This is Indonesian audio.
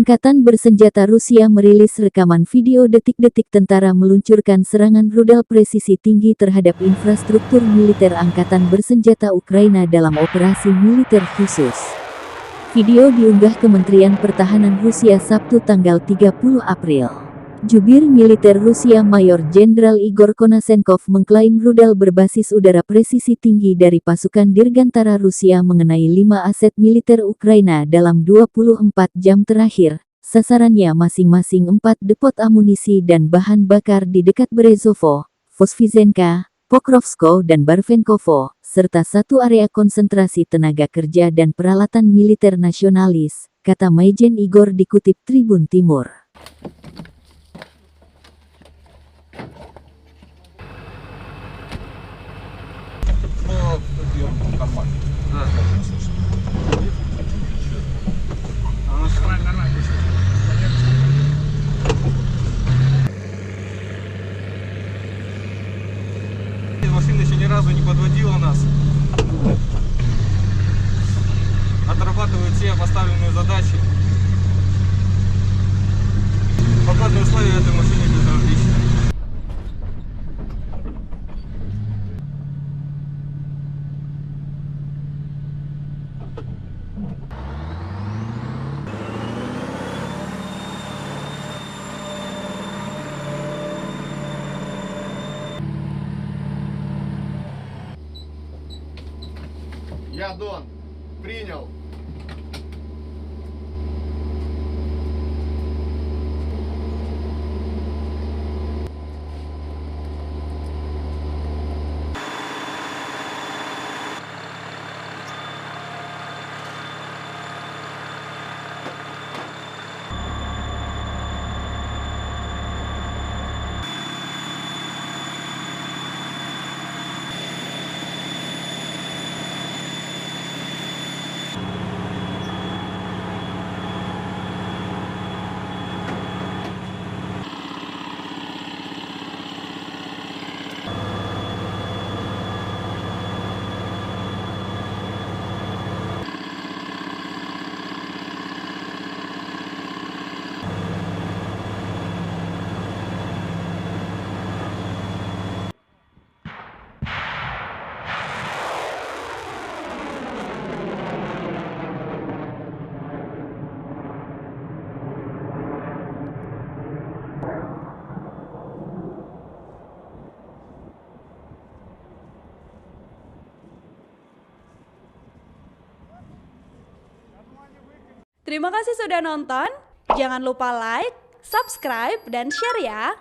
Angkatan Bersenjata Rusia merilis rekaman video detik-detik tentara meluncurkan serangan rudal presisi tinggi terhadap infrastruktur militer Angkatan Bersenjata Ukraina dalam operasi militer khusus. Video diunggah Kementerian Pertahanan Rusia Sabtu tanggal 30 April. Jubir militer Rusia Mayor Jenderal Igor Konasenkov mengklaim rudal berbasis udara presisi tinggi dari pasukan Dirgantara Rusia mengenai 5 aset militer Ukraina dalam 24 jam terakhir. Sasarannya masing-masing 4 depot amunisi dan bahan bakar di dekat Berezovo, Vozvizenka, Pokrovsko dan Barvenkovo, serta 1 area konsentrasi tenaga kerja dan peralatan militer nasionalis, kata Majen Igor dikutip Tribun Timur. Машина еще ни разу не подводила нас. Отрабатывают все поставленные задачи. Погодные условия этой машине безразличны. Я Дон. Принял. Terima kasih sudah nonton. Jangan lupa like, subscribe, dan share ya.